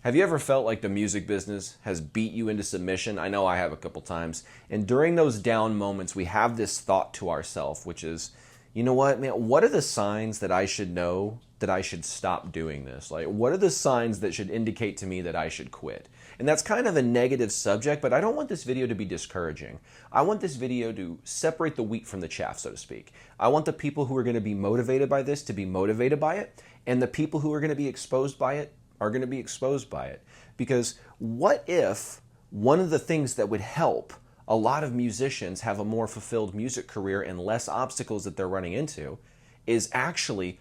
Have you ever felt like the music business has beat you into submission? I know I have a couple times. And during those down moments, we have this thought to ourselves, which is, you know what, man, what are the signs that I should know that I should stop doing this? Like, what are the signs that should indicate to me that I should quit? And that's kind of a negative subject, but I don't want this video to be discouraging. I want this video to separate the wheat from the chaff, so to speak. I want the people who are going to be motivated by this to be motivated by it, and the people who are going to be exposed by it are going to be exposed by it. Because what if one of the things that would help a lot of musicians have a more fulfilled music career and less obstacles that they're running into is actually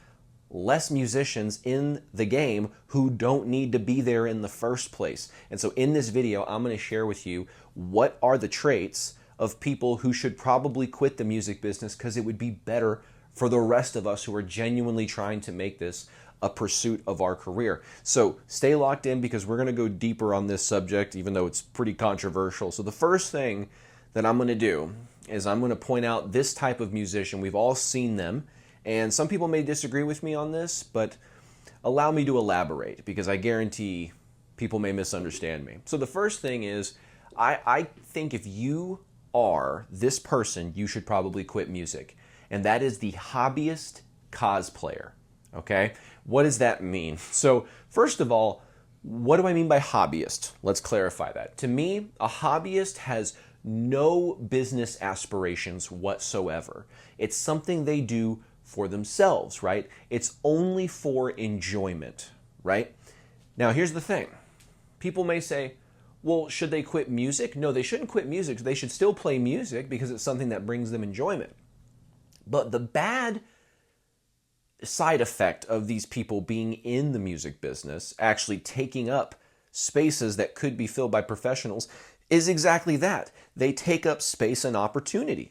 less musicians in the game who don't need to be there in the first place? And so in this video, I'm going to share with you what are the traits of people who should probably quit the music business, because it would be better for the rest of us who are genuinely trying to make this a pursuit of our career. So stay locked in, because we're going to go deeper on this subject, even though it's pretty controversial. So the first thing that I'm going to do is I'm going to point out this type of musician. We've all seen them, and some people may disagree with me on this, but allow me to elaborate, because I guarantee people may misunderstand me. So the first thing is, I think if you are this person, you should probably quit music, and that is the hobbyist cosplayer. Okay? What does that mean? So first of all, what do I mean by hobbyist? Let's clarify that. To me, a hobbyist has no business aspirations whatsoever. It's something they do for themselves, right? It's only for enjoyment, right? Now, here's the thing. People may say, well, should they quit music? No, they shouldn't quit music. They should still play music because it's something that brings them enjoyment. But the bad side effect of these people being in the music business, actually taking up spaces that could be filled by professionals, is exactly that. They take up space and opportunity.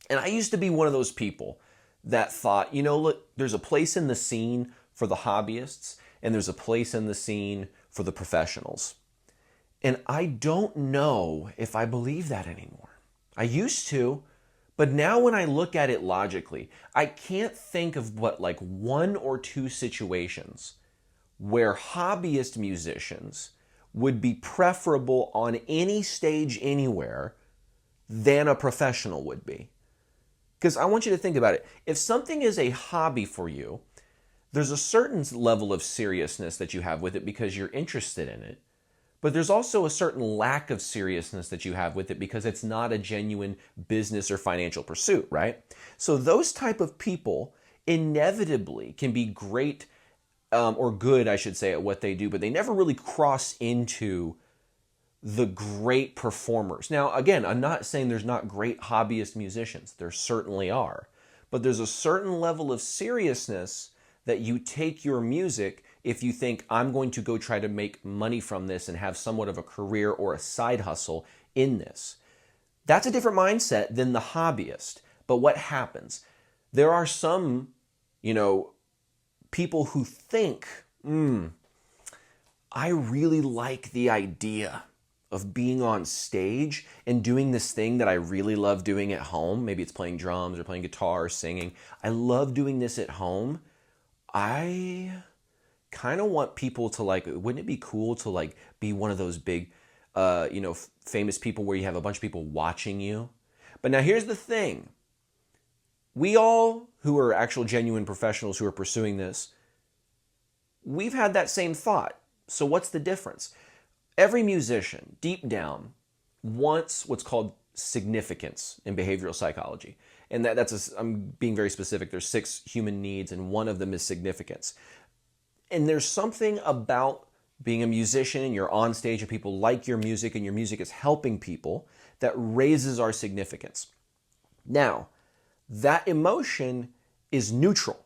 And I used to be one of those people that thought, you know, look, there's a place in the scene for the hobbyists, and there's a place in the scene for the professionals. And I don't know if I believe that anymore. I used to. But now when I look at it logically, I can't think of but like one or two situations where hobbyist musicians would be preferable on any stage anywhere than a professional would be. Because I want you to think about it. If something is a hobby for you, there's a certain level of seriousness that you have with it because you're interested in it. But there's also a certain lack of seriousness that you have with it because it's not a genuine business or financial pursuit, right? So those type of people inevitably can be great or good, I should say, at what they do, but they never really cross into the great performers. Now, again, I'm not saying there's not great hobbyist musicians. There certainly are. But there's a certain level of seriousness that you take your music if you think, I'm going to go try to make money from this and have somewhat of a career or a side hustle in this. That's a different mindset than the hobbyist. But what happens? There are some, people who think, I really like the idea of being on stage and doing this thing that I really love doing at home. Maybe it's playing drums or playing guitar or singing. I love doing this at home. I kind of want people to wouldn't it be cool to be one of those big, famous people where you have a bunch of people watching you? But now here's the thing. We all who are actual genuine professionals who are pursuing this, we've had that same thought. So what's the difference? Every musician, deep down, wants what's called significance in behavioral psychology. And I'm being very specific. There's 6 human needs, and one of them is significance. And there's something about being a musician and you're on stage and people like your music and your music is helping people that raises our significance. Now, that emotion is neutral,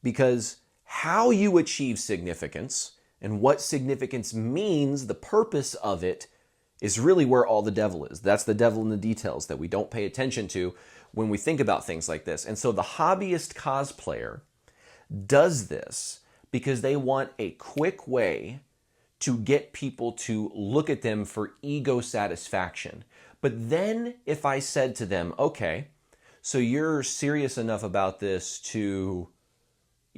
because how you achieve significance and what significance means, the purpose of it, is really where all the devil is. That's the devil in the details that we don't pay attention to when we think about things like this. And so the hobbyist cosplayer does this because they want a quick way to get people to look at them for ego satisfaction. But then if I said to them, okay, so you're serious enough about this to,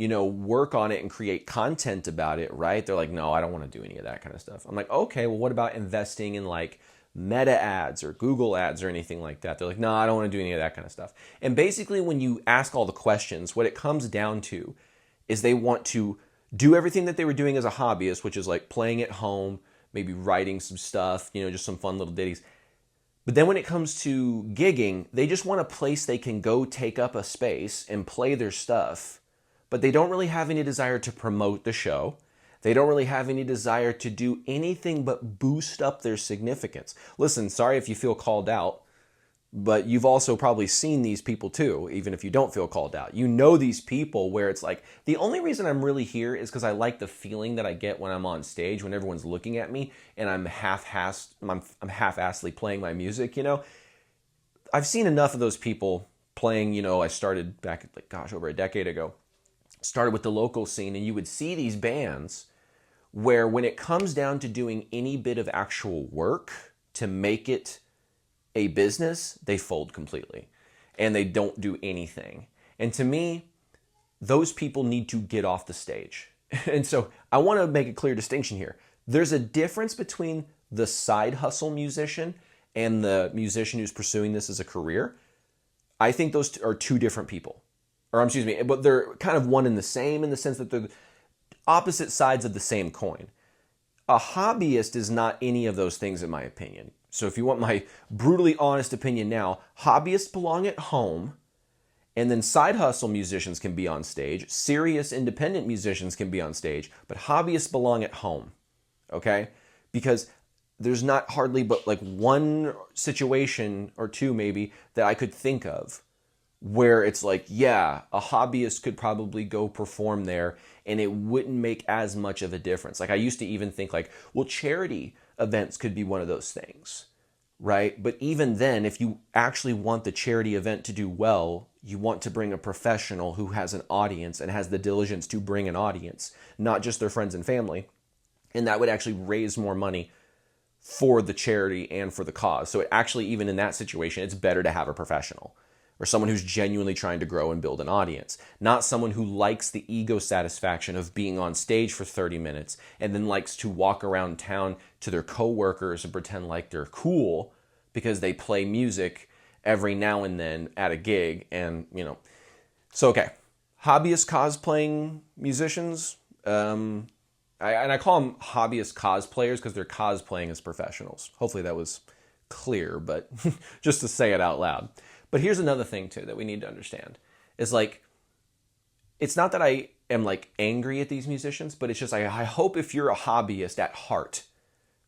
work on it and create content about it, right? They're like, no, I don't want to do any of that kind of stuff. I'm like, okay, well, what about investing in like Meta ads or Google ads or anything like that? They're like, no, I don't want to do any of that kind of stuff. And basically, when you ask all the questions, what it comes down to is they want to do everything that they were doing as a hobbyist, which is like playing at home, maybe writing some stuff, just some fun little ditties. But then when it comes to gigging, they just want a place they can go take up a space and play their stuff. But they don't really have any desire to promote the show. They don't really have any desire to do anything but boost up their significance. Listen, sorry if you feel called out, but you've also probably seen these people too, even if you don't feel called out. You know these people where it's like, the only reason I'm really here is because I like the feeling that I get when I'm on stage, when everyone's looking at me and I'm half-assedly playing my music, I've seen enough of those people playing, I started back, over a decade ago. Started with the local scene, and you would see these bands where when it comes down to doing any bit of actual work to make it a business, they fold completely and they don't do anything. And to me, those people need to get off the stage. And so I want to make a clear distinction here. There's a difference between the side hustle musician and the musician who's pursuing this as a career. I think those are two different people. But they're kind of one and the same in the sense that they're opposite sides of the same coin. A hobbyist is not any of those things, in my opinion. So if you want my brutally honest opinion now, hobbyists belong at home, and then side hustle musicians can be on stage. Serious independent musicians can be on stage, but hobbyists belong at home, okay? Because there's not hardly but like one situation or two maybe that I could think of where it's like, yeah, a hobbyist could probably go perform there and it wouldn't make as much of a difference. Like I used to even think like, well, charity events could be one of those things, right? But even then, if you actually want the charity event to do well, you want to bring a professional who has an audience and has the diligence to bring an audience, not just their friends and family. And that would actually raise more money for the charity and for the cause. So it actually, even in that situation, it's better to have a professional or someone who's genuinely trying to grow and build an audience, not someone who likes the ego satisfaction of being on stage for 30 minutes and then likes to walk around town to their coworkers and pretend like they're cool because they play music every now and then at a gig. And, so, okay, hobbyist cosplaying musicians, I call them hobbyist cosplayers because they're cosplaying as professionals. Hopefully that was clear, but just to say it out loud. But here's another thing too that we need to understand is like, it's not that I am like angry at these musicians, but it's just I hope if you're a hobbyist at heart,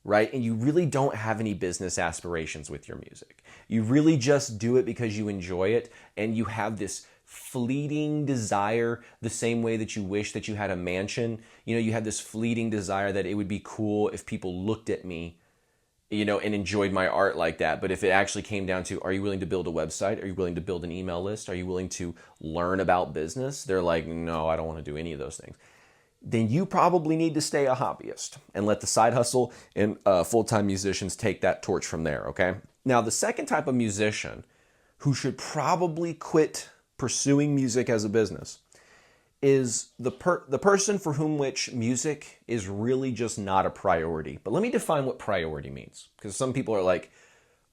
right, and you really don't have any business aspirations with your music, you really just do it because you enjoy it and you have this fleeting desire, the same way that you wish that you had a mansion, you had this fleeting desire that it would be cool if people looked at me, and enjoyed my art like that. But if it actually came down to, are you willing to build a website? Are you willing to build an email list? Are you willing to learn about business? They're like, no, I don't want to do any of those things. Then you probably need to stay a hobbyist and let the side hustle and full-time musicians take that torch from there, okay? Now, the second type of musician who should probably quit pursuing music as a business is the person for whom which music is really just not a priority. But let me define what priority means, because some people are like,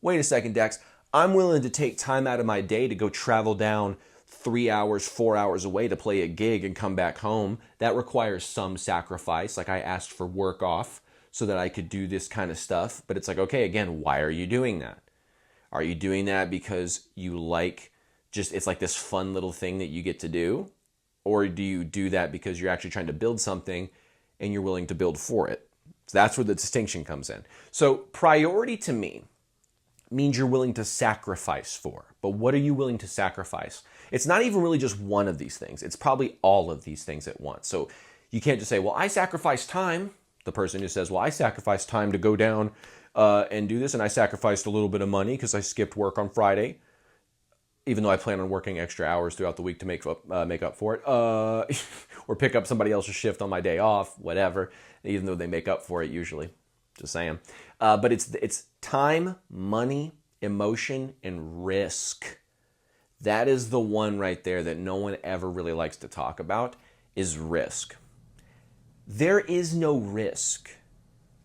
wait a second, Dex, I'm willing to take time out of my day to go travel down 3 hours, 4 hours away to play a gig and come back home. That requires some sacrifice. Like I asked for work off so that I could do this kind of stuff. But it's like, okay, again, why are you doing that? Are you doing that because you like it's like this fun little thing that you get to do? Or do you do that because you're actually trying to build something and you're willing to build for it? So that's where the distinction comes in. So priority to me means you're willing to sacrifice for. But what are you willing to sacrifice? It's not even really just one of these things. It's probably all of these things at once. So you can't just say, well, I sacrifice time. The person who says, well, I sacrifice time to go down and do this, and I sacrificed a little bit of money because I skipped work on Friday, even though I plan on working extra hours throughout the week to make up for it, or pick up somebody else's shift on my day off, whatever, even though they make up for it usually. Just saying. But it's time, money, emotion, and risk. That is the one right there that no one ever really likes to talk about, is risk. There is no risk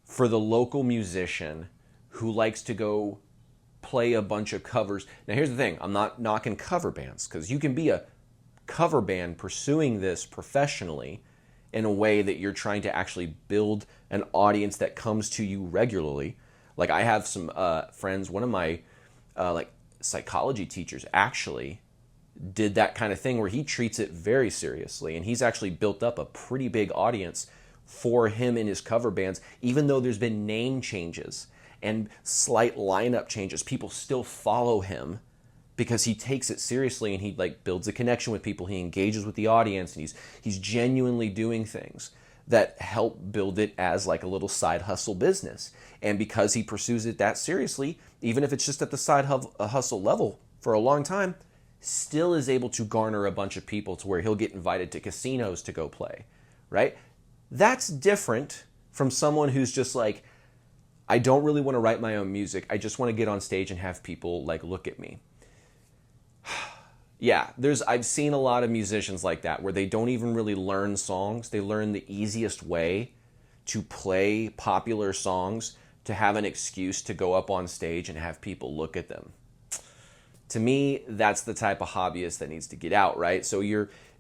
for the local musician who likes to go play a bunch of covers. Now, here's the thing. I'm not knocking cover bands, because you can be a cover band pursuing this professionally in a way that you're trying to actually build an audience that comes to you regularly. Like, I have some friends, one of my psychology teachers actually did that kind of thing where he treats it very seriously, and he's actually built up a pretty big audience for him in his cover bands. Even though there's been name changes and slight lineup changes, people still follow him because he takes it seriously, and he builds a connection with people. He engages with the audience, and he's genuinely doing things that help build it as like a little side hustle business. And because he pursues it that seriously, even if it's just at the side hustle level for a long time, still is able to garner a bunch of people to where he'll get invited to casinos to go play, right? That's different from someone who's just like, I don't really want to write my own music. I just want to get on stage and have people look at me. Yeah, I've seen a lot of musicians like that where they don't even really learn songs. They learn the easiest way to play popular songs to have an excuse to go up on stage and have people look at them. To me, that's the type of hobbyist that needs to get out, right? So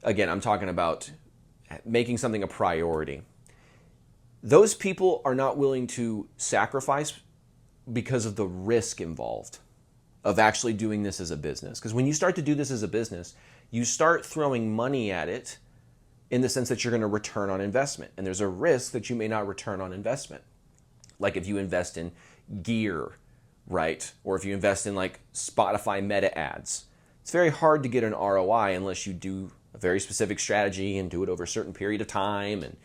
I'm talking about making something a priority. Those people are not willing to sacrifice because of the risk involved of actually doing this as a business. Because when you start to do this as a business, you start throwing money at it in the sense that you're going to return on investment. And there's a risk that you may not return on investment. Like if you invest in gear, right? Or if you invest in Spotify meta ads. It's very hard to get an ROI unless you do a very specific strategy and do it over a certain period of time. And,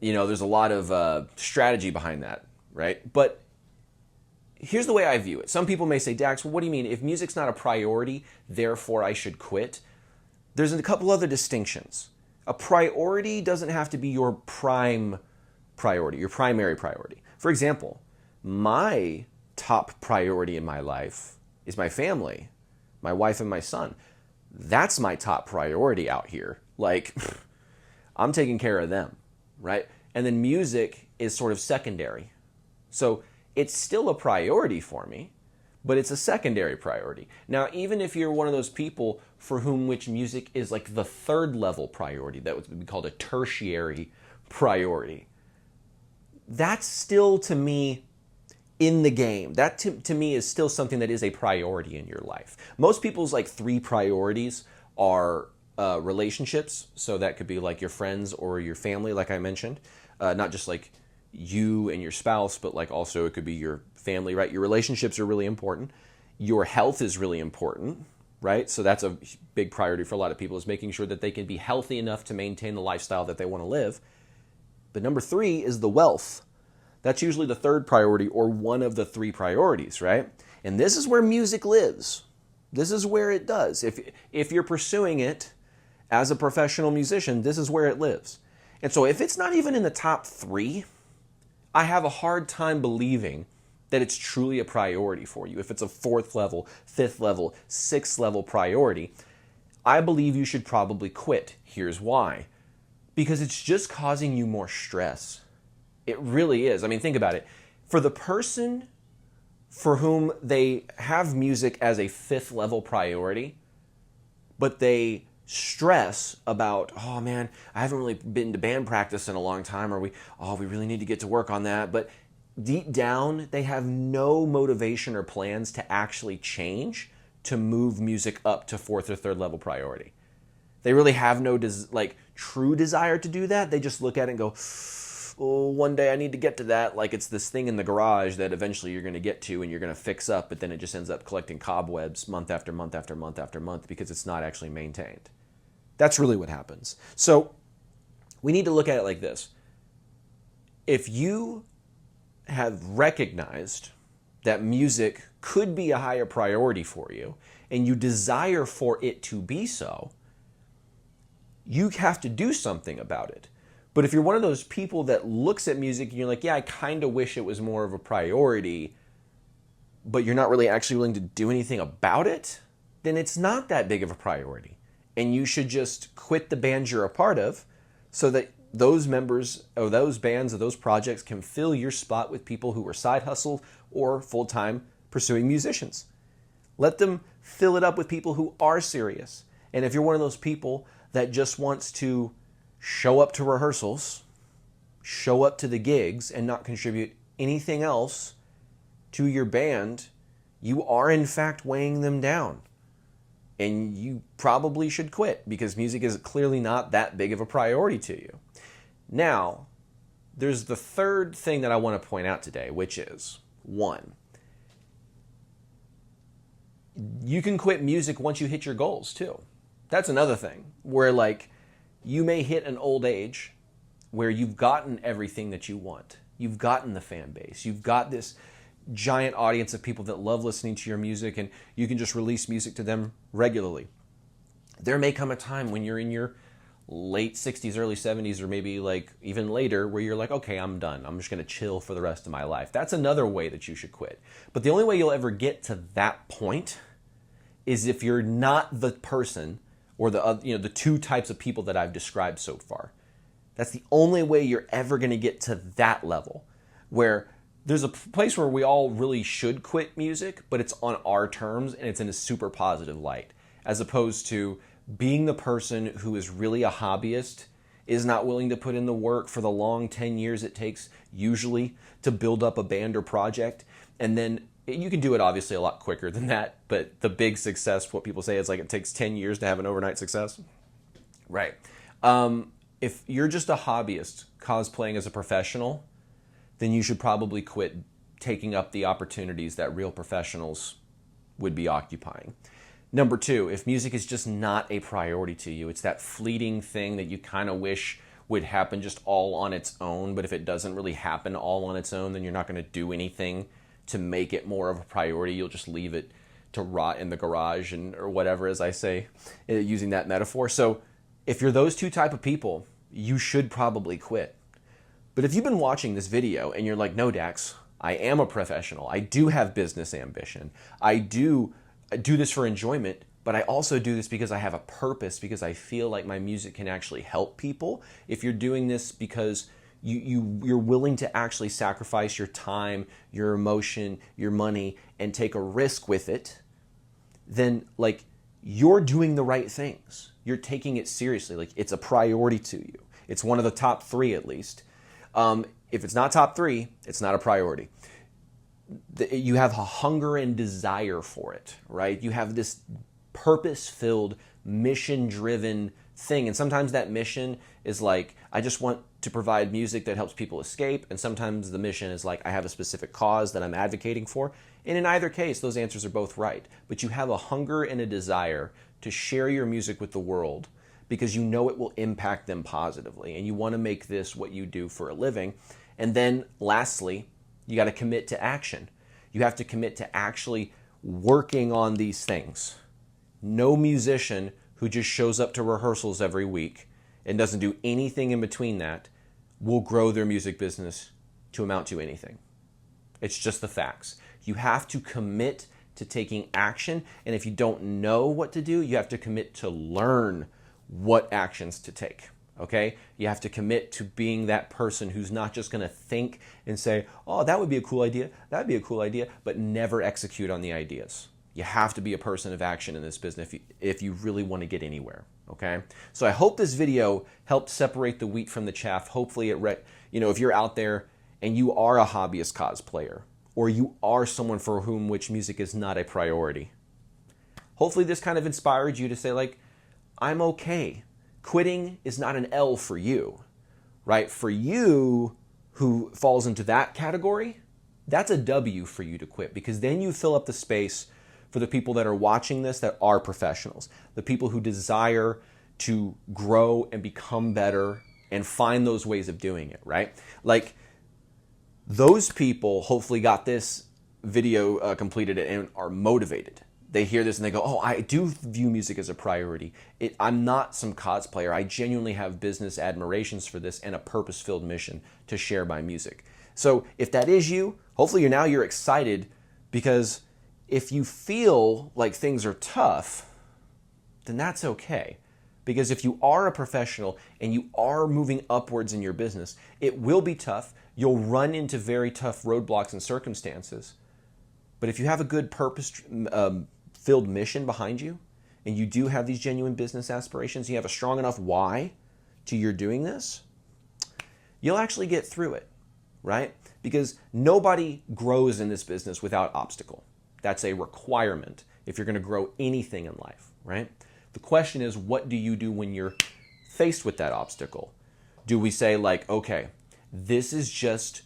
there's a lot of strategy behind that, right? But here's the way I view it. Some people may say, Dax, well, what do you mean? If music's not a priority, therefore I should quit. There's a couple other distinctions. A priority doesn't have to be your prime priority, your primary priority. For example, my top priority in my life is my family, my wife and my son. That's my top priority out here. I'm taking care of them, right? And then music is sort of secondary. So it's still a priority for me, but it's a secondary priority. Now, even if you're one of those people for whom which music is the third level priority, that would be called a tertiary priority, that's still, to me, in the game. That to me is still something that is a priority in your life. Most people's three priorities are relationships. So that could be your friends or your family, like I mentioned. Not just you and your spouse, but also it could be your family, right? Your relationships are really important. Your health is really important, right? So that's a big priority for a lot of people, is making sure that they can be healthy enough to maintain the lifestyle that they want to live. But number 3 is the wealth. That's usually the third priority, or one of the 3 priorities, right? And this is where music lives. This is where it does. If you're pursuing it as a professional musician, this is where it lives. And so if it's not even in the top 3, I have a hard time believing that it's truly a priority for you. If it's a 4th level, 5th level, 6th level priority, I believe you should probably quit. Here's why. Because it's just causing you more stress. It really is. I mean, think about it. For the person for whom they have music as a 5th level priority, but they stress about, oh man, I haven't really been to band practice in a long time, or we really need to get to work on that. But deep down, they have no motivation or plans to actually change to move music up to 4th or 3rd level priority. They really have no true desire to do that. They just look at it and go, oh, one day I need to get to that. It's this thing in the garage that eventually you're going to get to and you're going to fix up, but then it just ends up collecting cobwebs month after month after month after month because it's not actually maintained. That's really what happens. So we need to look at it like this. If you have recognized that music could be a higher priority for you and you desire for it to be so, you have to do something about it. But if you're one of those people that looks at music and you're like, yeah, I kind of wish it was more of a priority, but you're not really actually willing to do anything about it, then it's not that big of a priority. and you should just quit the band you're a part of so that those members of those bands or those projects can fill your spot with people who are side hustle or full-time pursuing musicians. Let them fill it up with people who are serious. And if you're one of those people that just wants to show up to rehearsals, show up to the gigs, and not contribute anything else to your band, you are in fact weighing them down. And you probably should quit because music is clearly not that big of a priority to you. Now, there's the third thing that I want to point out today, which is, one, you can quit music once you hit your goals too. That's another thing where like you may hit an old age where you've gotten everything that you want. You've gotten the fan base. You've got this giant audience of people that love listening to your music, and you can just release music to them regularly. There may come a time when you're in your late 60s, early 70s, or maybe like even later where you're like, okay, I'm done. I'm just going to chill for the rest of my life. That's another way that you should quit. But the only way you'll ever get to that point is if you're not the person or the two types of people that I've described so far. That's the only way you're ever going to get to that level, where there's a place where we all really should quit music, but it's on our terms and it's in a super positive light, as opposed to being the person who is really a hobbyist, is not willing to put in the work for the long 10 years it takes usually to build up a band or project. And then you can do it obviously a lot quicker than that, but the big success, what people say is like it takes 10 years to have an overnight success. Right. If you're just a hobbyist cosplaying as a professional, then you should probably quit taking up the opportunities that real professionals would be occupying. Number two, if music is just not a priority to you, it's that fleeting thing that you kind of wish would happen just all on its own, but if it doesn't really happen all on its own, then you're not going to do anything to make it more of a priority. You'll just leave it to rot in the garage or whatever, as I say, using that metaphor. So if you're those two type of people, you should probably quit. But if you've been watching this video and you're like, no, Dax, I am a professional. I do have business ambition. I do this for enjoyment, but I also do this because I have a purpose, because I feel like my music can actually help people. If you're doing this because you're willing to actually sacrifice your time, your emotion, your money, and take a risk with it, then like you're doing the right things. You're taking it seriously. Like it's a priority to you. It's one of the top three at least. If it's not top three, it's not a priority. You have a hunger and desire for it, right? You have this purpose-filled, mission-driven thing. And sometimes that mission is like, I just want to provide music that helps people escape. And sometimes the mission is like, I have a specific cause that I'm advocating for. And in either case, those answers are both right. But you have a hunger and a desire to share your music with the world because you know it will impact them positively. And you want to make this what you do for a living. And then lastly, you got to commit to action. You have to commit to actually working on these things. No musician who just shows up to rehearsals every week and doesn't do anything in between that will grow their music business to amount to anything. It's just the facts. You have to commit to taking action, and if you don't know what to do, you have to commit to learn what actions to take. Okay? You have to commit to being that person who's not just going to think and say, oh, that would be a cool idea, that'd be a cool idea, but never execute on the ideas. You have to be a person of action in this business if you really want to get anywhere. Okay? So I hope this video helped separate the wheat from the chaff. Hopefully if you're out there and you are a hobbyist cosplayer, or you are someone for whom which music is not a priority, hopefully this kind of inspired you to say like, I'm okay. Quitting is not an L for you, right? For you who falls into that category, that's a W for you to quit, because then you fill up the space for the people that are watching this that are professionals, the people who desire to grow and become better and find those ways of doing it, right? Like those people hopefully got this video completed and are motivated. They hear this and they go, oh, I do view music as a priority. I'm not some cosplayer. I genuinely have business admirations for this and a purpose-filled mission to share my music. So if that is you, hopefully you're excited, because if you feel like things are tough, then that's okay. Because if you are a professional and you are moving upwards in your business, it will be tough. You'll run into very tough roadblocks and circumstances. But if you have a good purpose-filled mission behind you, and you do have these genuine business aspirations, you have a strong enough why to your doing this, you'll actually get through it, right? Because nobody grows in this business without obstacle. That's a requirement if you're going to grow anything in life, right? The question is, what do you do when you're faced with that obstacle? Do we say like, okay, this is just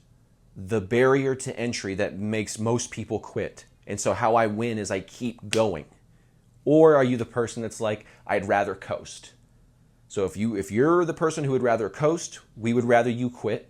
the barrier to entry that makes most people quit, and so how I win is I keep going? Or are you the person that's like, I'd rather coast? So if you're the person who would rather coast, we would rather you quit.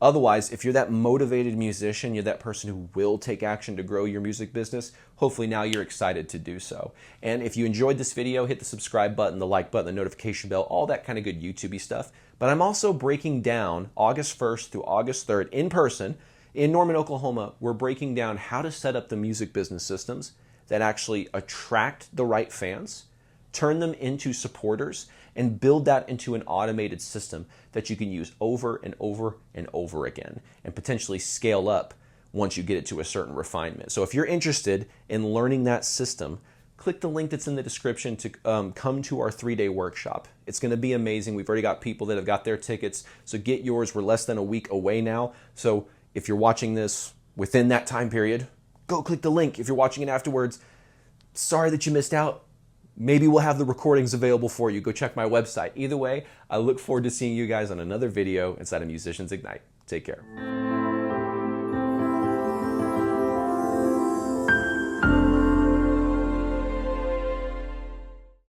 Otherwise, if you're that motivated musician, you're that person who will take action to grow your music business, hopefully now you're excited to do so. And if you enjoyed this video, hit the subscribe button, the like button, the notification bell, all that kind of good YouTube-y stuff. But I'm also breaking down August 1st through August 3rd in person in Norman, Oklahoma. We're breaking down how to set up the music business systems that actually attract the right fans, turn them into supporters, and build that into an automated system that you can use over and over and over again and potentially scale up once you get it to a certain refinement. So if you're interested in learning that system, click the link that's in the description to come to our 3-day workshop. It's going to be amazing. We've already got people that have got their tickets, so get yours. We're less than a week away now. So if you're watching this within that time period, go click the link. If you're watching it afterwards, sorry that you missed out. Maybe we'll have the recordings available for you. Go check my website. Either way, I look forward to seeing you guys on another video inside of Musicians Ignite. Take care.